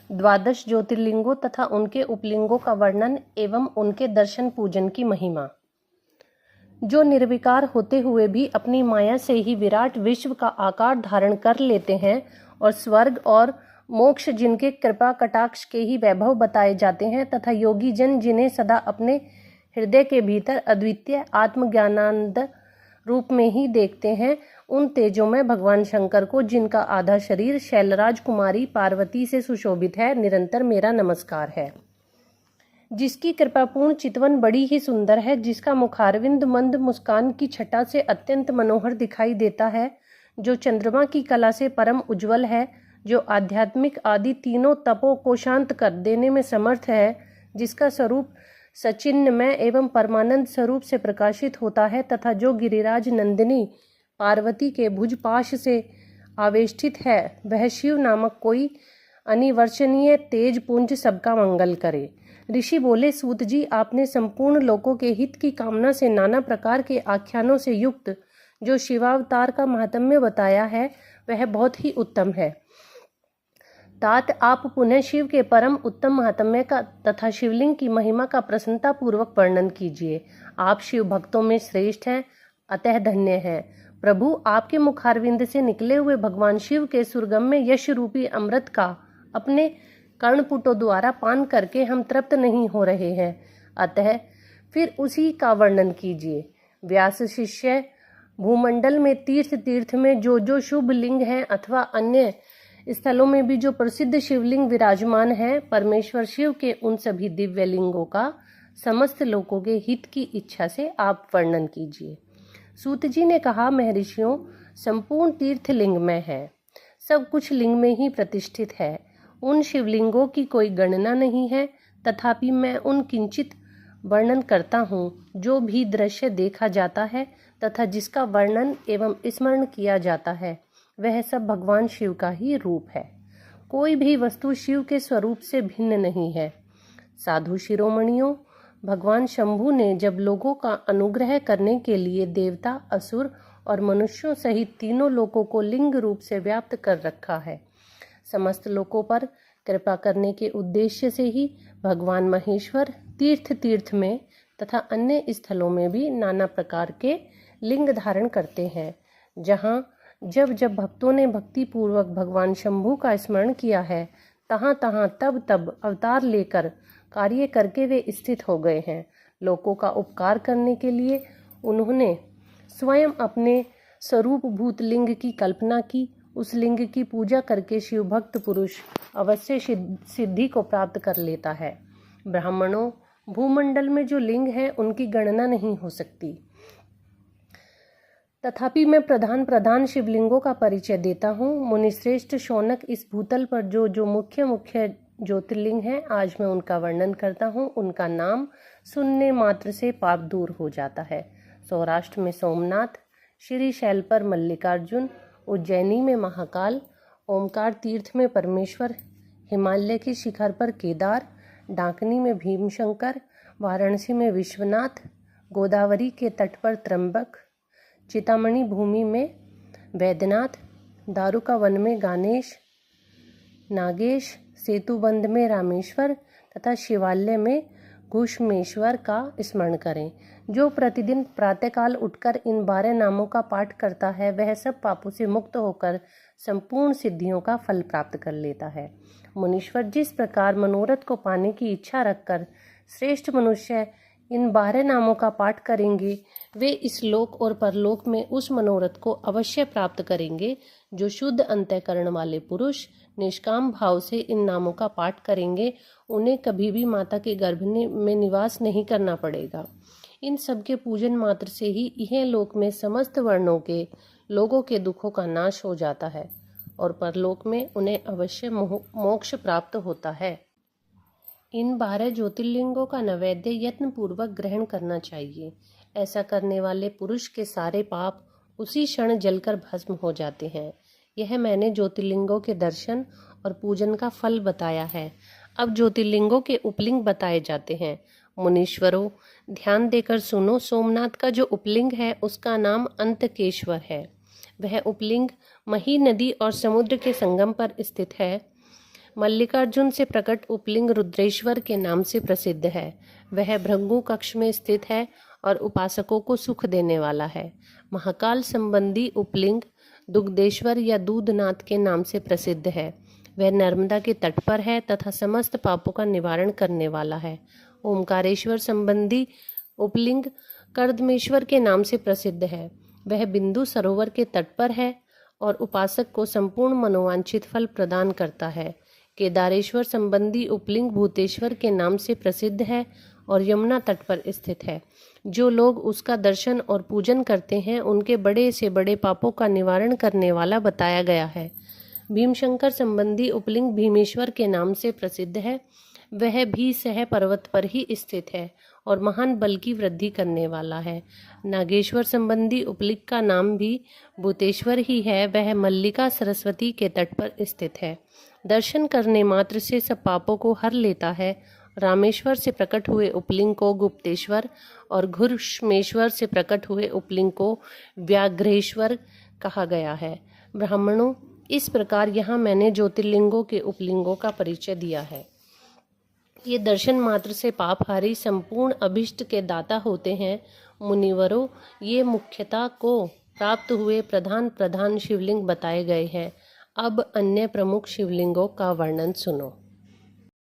द्वादश ज्योतिर्लिंगों तथा उनके उपलिंगों का वर्णन एवं उनके दर्शन पूजन की महिमा। जो निर्विकार होते हुए भी अपनी माया से ही विराट विश्व का आकार धारण कर लेते हैं और स्वर्ग और मोक्ष जिनके कृपा कटाक्ष के ही वैभव बताए जाते हैं तथा योगी जन जिन्हें सदा अपने हृदय के भीतर अद्वितीय आत्मज्ञानानंद रूप में ही देखते हैं, उन तेजोमय भगवान शंकर को, जिनका आधा शरीर शैलराज कुमारी पार्वती से सुशोभित है, निरंतर मेरा नमस्कार है। जिसकी कृपापूर्ण चितवन बड़ी ही सुंदर है, जिसका मुखारविंद मंद मुस्कान की छटा से अत्यंत मनोहर दिखाई देता है, जो चंद्रमा की कला से परम उज्जवल है, जो आध्यात्मिक आदि तीनों तपों को शांत कर देने में समर्थ है, जिसका स्वरूप सचिन्मय एवं परमानंद स्वरूप से प्रकाशित होता है तथा जो गिरिराज नंदिनी पार्वती के भुजपाश से आवेष्टित है, वह शिव नामक कोई अनिवर्चनीय तेज पुंज सबका मंगल करे। ऋषि बोले, सूत जी, आपने संपूर्ण लोकों के हित की कामना से नाना प्रकार के आख्यानों से युक्त जो शिवावतार का महात्म्य बताया है, वह बहुत ही उत्तम है। तात आप पुनः शिव के परम उत्तम महात्म्य का तथा शिवलिंग की महिमा का प्रसन्नता पूर्वक वर्णन कीजिए। आप शिव भक्तों में श्रेष्ठ हैं, अतः धन्य हैं। प्रभु, आपके मुखारविंद से निकले हुए भगवान शिव के सुरगम्य यश रूपी अमृत का अपने कर्णपुटों द्वारा पान करके हम तृप्त नहीं हो रहे हैं, अतः फिर उसी का वर्णन कीजिए। व्यास शिष्य, भूमंडल में तीर्थ में जो शुभ लिंग हैं अथवा अन्य स्थलों में भी जो प्रसिद्ध शिवलिंग विराजमान है, परमेश्वर शिव के उन सभी दिव्य लिंगों का समस्त लोगों के हित की इच्छा से आप वर्णन कीजिए। सूत जी ने कहा, महर्षियों, संपूर्ण तीर्थ लिंग में है, सब कुछ लिंग में ही प्रतिष्ठित है। उन शिवलिंगों की कोई गणना नहीं है, तथापि मैं उन किंचित वर्णन करता हूँ जो भी दृश्य देखा जाता है तथा जिसका वर्णन एवं स्मरण किया जाता है, वह सब भगवान शिव का ही रूप है। कोई भी वस्तु शिव के स्वरूप से भिन्न नहीं है। साधु शिरोमणियों, भगवान शंभु ने जब लोगों का अनुग्रह करने के लिए देवता, असुर और मनुष्यों सहित तीनों लोकों को लिंग रूप से व्याप्त कर रखा है, समस्त लोकों पर कृपा करने के उद्देश्य से ही भगवान महेश्वर तीर्थ में तथा अन्य स्थलों में भी नाना प्रकार के लिंग धारण करते हैं। जहाँ जब भक्तों ने भक्ति पूर्वक भगवान शंभु का स्मरण किया है, तहाँ तब अवतार लेकर कार्य करके वे स्थित हो गए हैं। लोगों का उपकार करने के लिए उन्होंने स्वयं अपने स्वरूप भूत लिंग की कल्पना की। उस लिंग की पूजा करके शिव भक्त पुरुष अवश्य सिद्धि को प्राप्त कर लेता है। ब्राह्मणों, भूमंडल में जो लिंग है उनकी गणना नहीं हो सकती, तथापि मैं प्रधान शिवलिंगों का परिचय देता हूँ। मुनिश्रेष्ठ शौनक, इस भूतल पर जो मुख्य ज्योतिर्लिंग हैं, आज मैं उनका वर्णन करता हूँ। उनका नाम सुनने मात्र से पाप दूर हो जाता है। सौराष्ट्र में सोमनाथ, श्रीशैल पर मल्लिकार्जुन, उज्जैनी में महाकाल, ओमकार तीर्थ में परमेश्वर, हिमालय के शिखर पर केदार, डाकनी में भीमशंकर, वाराणसी में विश्वनाथ, गोदावरी के तट पर त्र्यंबक, चितामणि भूमि में वैद्यनाथ, दारुका वन में गानेश, नागेश, सेतुबंध में रामेश्वर तथा शिवालय में घुष्मेश्वर का स्मरण करें। जो प्रतिदिन प्रातःकाल उठकर इन 12 नामों का पाठ करता है, वह सब पापों से मुक्त होकर संपूर्ण सिद्धियों का फल प्राप्त कर लेता है। मुनीश्वर, जिस प्रकार मनोरथ को पाने की इच्छा रखकर श्रेष्ठ मनुष्य इन 12 नामों का पाठ करेंगे, वे इस लोक और परलोक में उस मनोरथ को अवश्य प्राप्त करेंगे। जो शुद्ध अंतःकरण वाले पुरुष निष्काम भाव से इन नामों का पाठ करेंगे, उन्हें कभी भी माता के गर्भ में निवास नहीं करना पड़ेगा। इन सब के पूजन मात्र से ही यह लोक में समस्त वर्णों के लोगों के दुखों का नाश हो जाता है और परलोक में उन्हें अवश्य मोक्ष प्राप्त होता है। इन 12 ज्योतिर्लिंगों का नैवेद्य यत्न पूर्वक ग्रहण करना चाहिए। ऐसा करने वाले पुरुष के सारे पाप उसी क्षण जलकर भस्म हो जाते हैं। यह मैंने ज्योतिर्लिंगों के दर्शन और पूजन का फल बताया है। अब ज्योतिर्लिंगों के उपलिंग बताए जाते हैं। मुनीश्वरों, ध्यान देकर सुनो। सोमनाथ का जो उपलिंग है उसका नाम अंतकेश्वर है। वह उपलिंग मही नदी और समुद्र के संगम पर स्थित है। मल्लिकार्जुन से प्रकट उपलिंग रुद्रेश्वर के नाम से प्रसिद्ध है। वह भृगु कक्ष में स्थित है और उपासकों को सुख देने वाला है। महाकाल संबंधी उपलिंग दुग्धेश्वर या दूधनाथ के नाम से प्रसिद्ध है। वह नर्मदा के तट पर है तथा समस्त पापों का निवारण करने वाला है। ओमकारेश्वर संबंधी उपलिंग कर्दमेश्वर के नाम से प्रसिद्ध है। वह बिंदु सरोवर के तट पर है और उपासक को संपूर्ण मनोवांछित फल प्रदान करता है। केदारेश्वर संबंधी उपलिंग भूतेश्वर के नाम से प्रसिद्ध है और यमुना तट पर स्थित है। जो लोग उसका दर्शन और पूजन करते हैं उनके बड़े से बड़े पापों का निवारण करने वाला बताया गया है। भीमशंकर संबंधी उपलिंग भीमेश्वर के नाम से प्रसिद्ध है। वह भी सह पर्वत पर ही स्थित है और महान बल की वृद्धि करने वाला है। नागेश्वर संबंधी उपलिंग का नाम भी भूतेश्वर ही है। वह मल्लिका सरस्वती के तट पर स्थित है। दर्शन करने मात्र से सब पापों को हर लेता है। रामेश्वर से प्रकट हुए उपलिंग को गुप्तेश्वर और घुष्मेश्वर से प्रकट हुए उपलिंग को व्याघ्रेश्वर कहा गया है। ब्राह्मणों, इस प्रकार यहाँ मैंने ज्योतिर्लिंगों के उपलिंगों का परिचय दिया है। ये दर्शन मात्र से पापहारी संपूर्ण अभिष्ट के दाता होते हैं। मुनिवरों, ये मुख्यता को प्राप्त हुए प्रधान प्रधान शिवलिंग बताए गए हैं। अब अन्य प्रमुख शिवलिंगों का वर्णन सुनो।